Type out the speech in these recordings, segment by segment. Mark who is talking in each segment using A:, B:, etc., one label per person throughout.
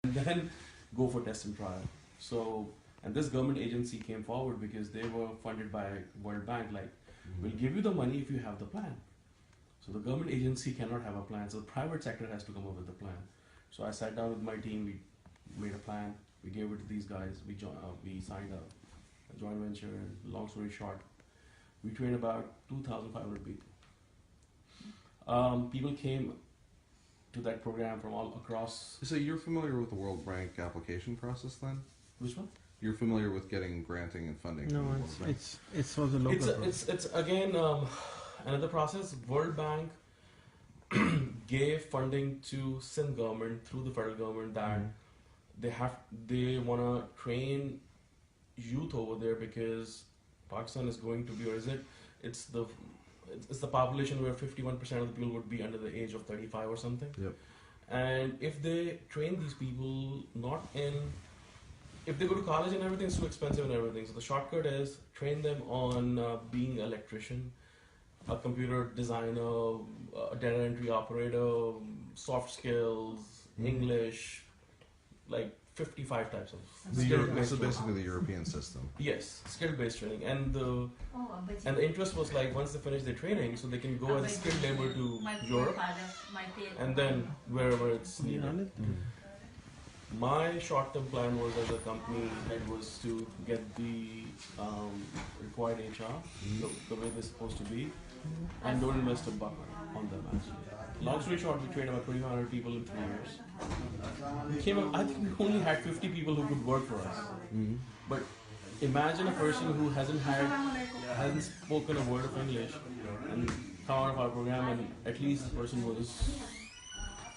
A: and then go for test and trial. So, and this government agency came forward because they were funded by World Bank. Like, we'll give you the money if you have the plan. So the government agency cannot have a plan. So the private sector has to come up with a plan. So I sat down with my team. We made a plan. We gave it to these guys. We signed a joint venture. And long story short, we trained about 2,500 people. People came to that program from all across.
B: So you're familiar with the World Bank application process then?
A: Which one?
B: You're familiar with getting granting and funding?
C: No,
B: from the World Bank?
C: it's for the local.
A: It's again another process. World Bank gave funding to Sindh government through the federal government that they wanna train youth over there because Pakistan is going to be, or is it? It's the population where 51% of the people would be under the age of 35 or something.
B: Yep.
A: And if they train these people if they go to college and everything, it's too expensive and everything. So the shortcut is train them on being an electrician, a computer designer, a data entry operator, soft skills, English, like 55 types of skill-based
B: So
A: training.
B: basically the European system.
A: Yes, skill-based training, and the interest was like once they finish their training, so they can go as a skilled labor to Europe, and then wherever it's needed. My short-term plan was as a company that was to get the required HR the way they're supposed to be, and don't invest a buck on them actually. Long story short, we trained about 2,500 people in 3 years. I think we only had 50 people who could work for us. But imagine a person who hasn't spoken a word of English and come out of our program, and at least the person was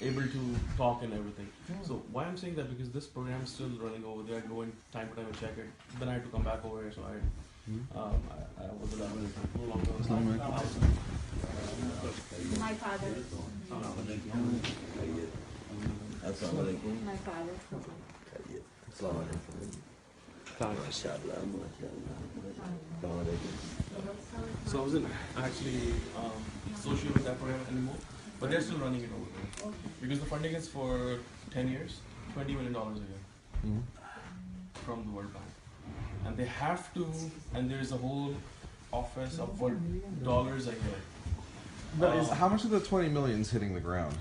A: able to talk and everything. So why I'm saying that, because this program is still running over there. I go in time to time and check it. Then I had to come back over here, so I was allowed to no longer.
D: My father. My father.
A: So I wasn't actually associated with that program anymore, but they're still running it over there because the funding is for 10 years, $20 million a year from the World Bank, and they have to. And there is a whole office of dollars a year.
B: But how much of the 20 million is hitting the ground?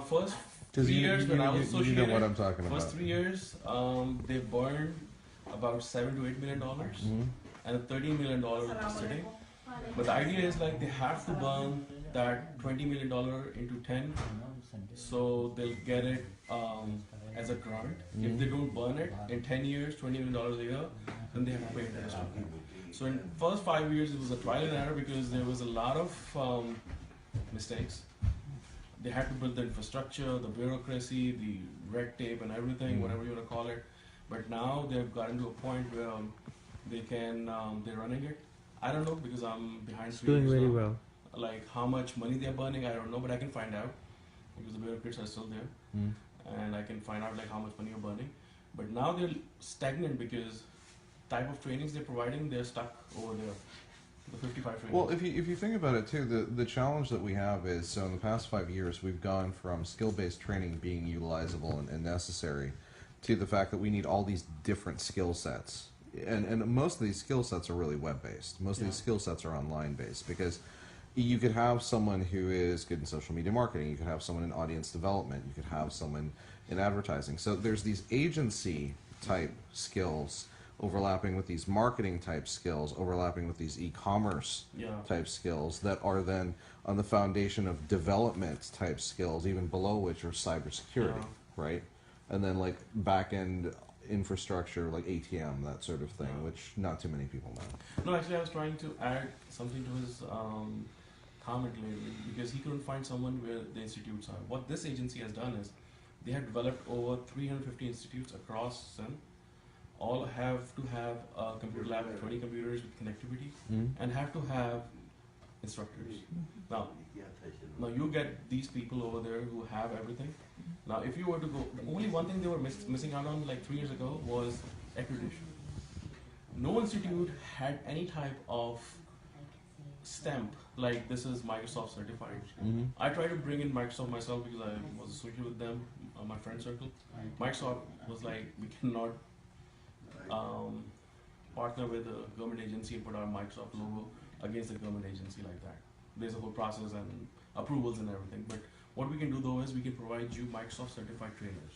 A: First 3
B: Because
A: years when I was
B: you
A: associated,
B: know what I'm talking about.
A: first 3 years, they burned about $7 to $8 million, and $13 million is sitting. But the idea is like they have to burn that $20 million into 10, so they'll get it as a grant. If they don't burn it in 10 years, $20 million a year, then they have to pay interest on it. So in first 5 years, it was a trial and error because there was a lot of mistakes. They had to build the infrastructure, the bureaucracy, the red tape and everything, whatever you want to call it. But now they've gotten to a point where they can, they're running it. I don't know because I'm behind.
C: It's doing very well.
A: Like how much money they're burning, I don't know, but I can find out because the bureaucrats are still there, and I can find out like how much money you're burning. But now they're stagnant because type of trainings they're providing, they're stuck over there. The 55 trainings.
B: Well, if you think about it too, the challenge that we have is, so in the past 5 years, we've gone from skill-based training being utilizable and necessary to the fact that we need all these different skill sets. And most of these skill sets are really web-based. Most of these skill sets are online-based because you could have someone who is good in social media marketing. You could have someone in audience development. You could have someone in advertising. So there's these agency-type skills overlapping with these marketing type skills, overlapping with these e-commerce type skills that are then on the foundation of development type skills, even below which are cybersecurity, right? And then like back-end infrastructure like ATM, that sort of thing, which not too many people know.
A: No, actually I was trying to add something to his comment lately because he couldn't find someone where the institutes are. What this agency has done is they have developed over 350 institutes across Sindh. All have to have a computer lab with 20 computers with connectivity and have to have instructors. Now you get these people over there who have everything. Now if you were to go, the only one thing they were missing out on like 3 years ago was accreditation. No institute had any type of stamp like this is Microsoft certified. I try to bring in Microsoft myself because I was associated with them, my friend circle. Microsoft was like, we cannot partner with a government agency and put our Microsoft logo against the government agency like that. There's a whole process and approvals and everything. But what we can do though is we can provide you Microsoft certified trainers.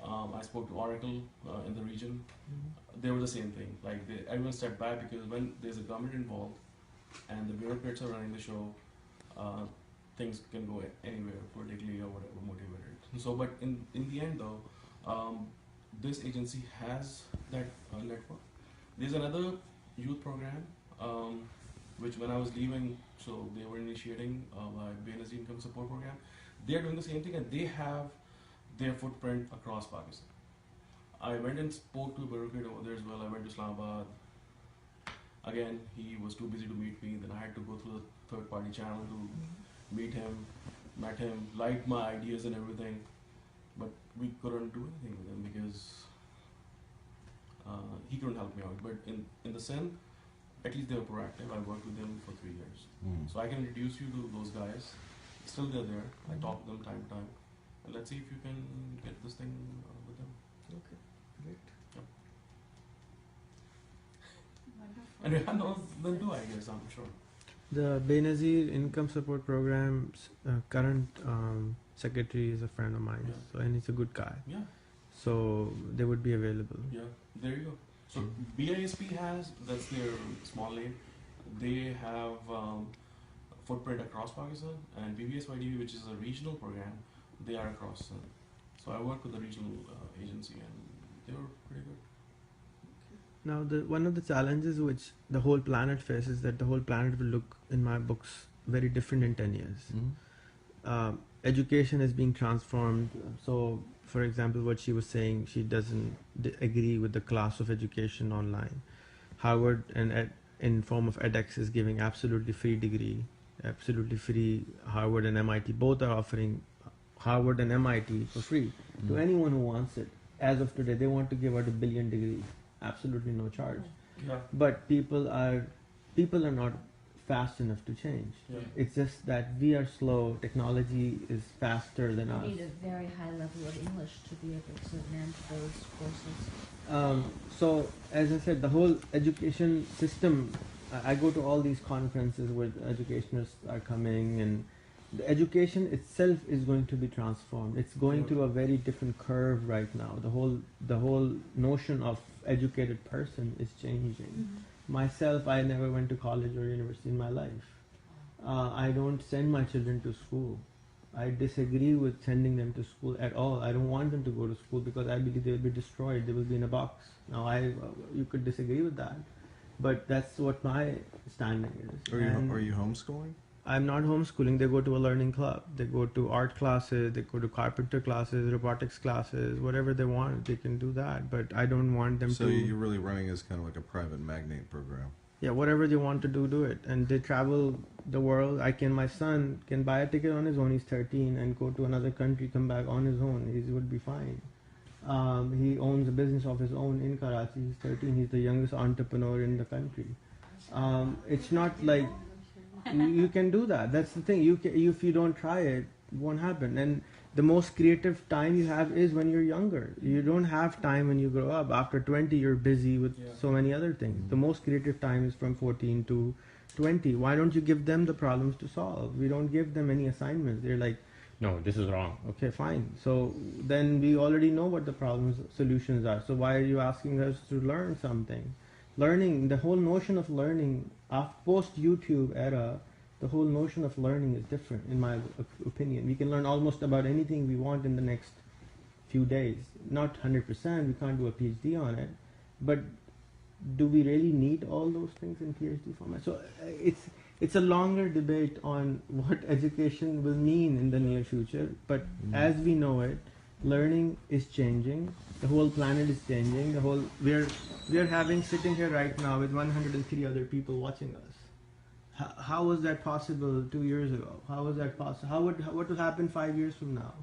A: I spoke to Oracle in the region. They were the same thing. Like everyone stepped back because when there's a government involved and the bureaucrats are running the show, things can go anywhere, politically or whatever motivated. So, but in the end though, this agency has that network. There's another youth program, which when I was leaving, so they were initiating Benazir Income Support Program. They're doing the same thing and they have their footprint across Pakistan. I went and spoke to a bureaucrat over there as well. I went to Islamabad. Again, he was too busy to meet me. Then I had to go through the third-party channel to meet him, met him, liked my ideas and everything. But we couldn't do anything with him because he couldn't help me out. But in the Sen, at least they were proactive. I worked with them for 3 years. So I can introduce you to those guys. Still they're there. I talk to them time to time. And let's see if you can get this thing with them.
C: Okay, great.
A: Yep. And Rehan knows them too, I guess, I'm sure.
C: The Benazir Income Support Program's current secretary is a friend of mine, so and he's a good guy.
A: Yeah.
C: So they would be available.
A: Yeah, there you go. So BISP has, that's their small lane, they have footprint across Pakistan, and BBSYDB, which is a regional program, they are across. So I work with the regional agency and they were pretty good.
C: Now, one of the challenges which the whole planet faces is that the whole planet will look, in my books, very different in 10 years. Education is being transformed. So, for example, what she was saying, she doesn't agree with the class of education online. Harvard and in form of edX is giving absolutely free degree, absolutely free. Harvard and MIT both are offering Harvard and MIT for free to anyone who wants it. As of today, they want to give out 1 billion degrees, absolutely no charge.
A: Yeah.
C: But people are not fast enough to change.
A: Yeah.
C: It's just that we are slow. Technology is faster than us.
D: You need a very high level of English to be able to manage those courses.
C: So, as I said, the whole education system, I go to all these conferences where the educationists are coming, and the education itself is going to be transformed. It's going through a very different curve right now. The whole notion of educated person is changing. Myself, I never went to college or university in my life. I don't send my children to school. I disagree with sending them to school at all. I don't want them to go to school because I believe they will be destroyed. They will be in a box. Now, you could disagree with that, but that's what my standing is.
B: Are you homeschooling?
C: I'm not homeschooling. They go to a learning club. They go to art classes. They go to carpenter classes, robotics classes, whatever they want. They can do that. But I don't want them to.
B: So you're really running as kind of like a private magnate program.
C: Yeah, whatever they want to do it. And they travel the world. My son can buy a ticket on his own. He's 13 and go to another country, come back on his own. He would be fine. He owns a business of his own in Karachi. He's 13. He's the youngest entrepreneur in the country. It's not like you can do that. That's the thing. If you don't try it, it won't happen. And the most creative time you have is when you're younger. You don't have time when you grow up. After 20, you're busy with so many other things. The most creative time is from 14 to 20. Why don't you give them the problems to solve? We don't give them any assignments. They're like, no, this is wrong. Okay, fine. So then we already know what the solutions are. So why are you asking us to learn something? Learning, the whole notion of learning, post-YouTube era, the whole notion of learning is different, in my opinion. We can learn almost about anything we want in the next few days. Not 100%, we can't do a PhD on it, but do we really need all those things in PhD format? So it's a longer debate on what education will mean in the near future, but as we know it, learning is changing. The whole planet is changing. We are sitting here right now with 103 other people watching us. How was that possible 2 years ago? How was that possible? What will happen 5 years from now,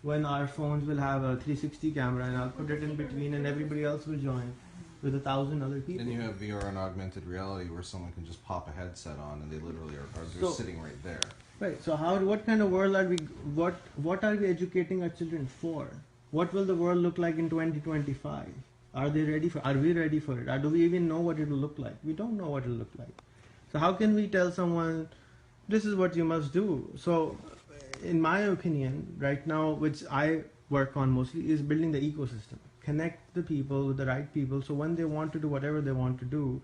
C: when our phones will have a 360 camera and I'll put it in between and everybody else will join? with 1,000 other people.
B: Then you have VR and augmented reality where someone can just pop a headset on and they literally are they're
C: So-
B: sitting right there.
C: Right. So what kind of world are we? What are we educating our children for? What will the world look like in 2025? Are they ready for? Are we ready for it? Or do we even know what it will look like? We don't know what it will look like. So how can we tell someone, this is what you must do? So, in my opinion, right now, which I work on mostly, is building the ecosystem. Connect the people with the right people. So when they want to do whatever they want to do,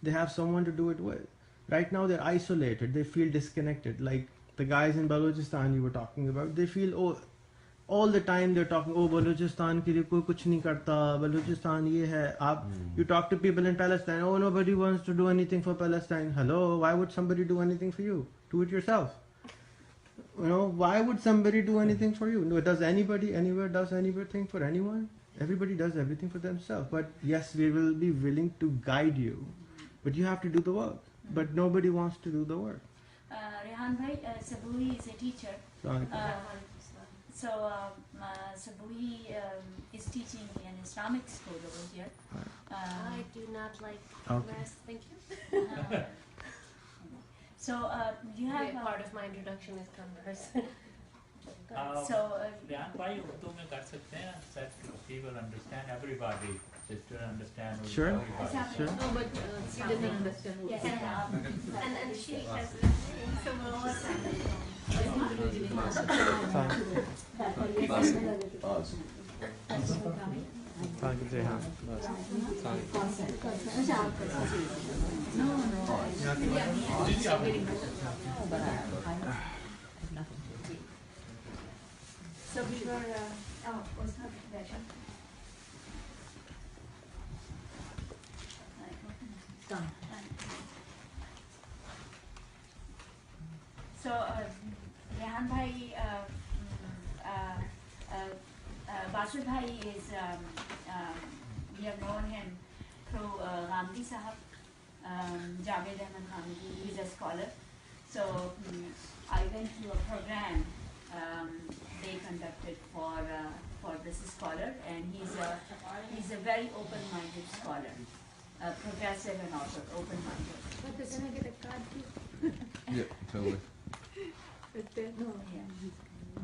C: they have someone to do it with. Right now they're isolated. They feel disconnected. Like the guys in Balochistan you were talking about, they feel all the time they're talking, Balochistan ke liye koi kuch nahi karta, Balochistan ye hai. You talk to people in Palestine, nobody wants to do anything for Palestine. Hello, why would somebody do anything for you? Do it yourself. Why would somebody do anything for you? No, does anybody anywhere does anything for anyone? Everybody does everything for themselves. But yes, we will be willing to guide you, but you have to do the work. But nobody wants to do the work.
E: Rehan bhai, Sabui is a teacher. Sabui is teaching an Islamic school over here.
F: I do not like
C: Okay.
F: rest, thank you.
E: You have
F: Part of my introduction is Converse.
G: Rehan bhai, Urdu mein kar sakte hain, that people understand, everybody is to understand Urdu,
C: Sure.
G: everybody.
C: Sure.
F: No, but she didn't understand.
E: Yes,
F: And she has so
E: So we were, what's that version?
D: Done.
E: So, Rehan bhai, Basu bhai is, we have known him through Ghamdi Sahab, Javed Ahmed Ghamdi, he's a scholar. So, I went to a program they conducted for this scholar, and he's a very open-minded scholar, progressive and also open-minded.
F: But can I get a card too?
B: Yeah, totally.
F: Right there?
E: Yeah.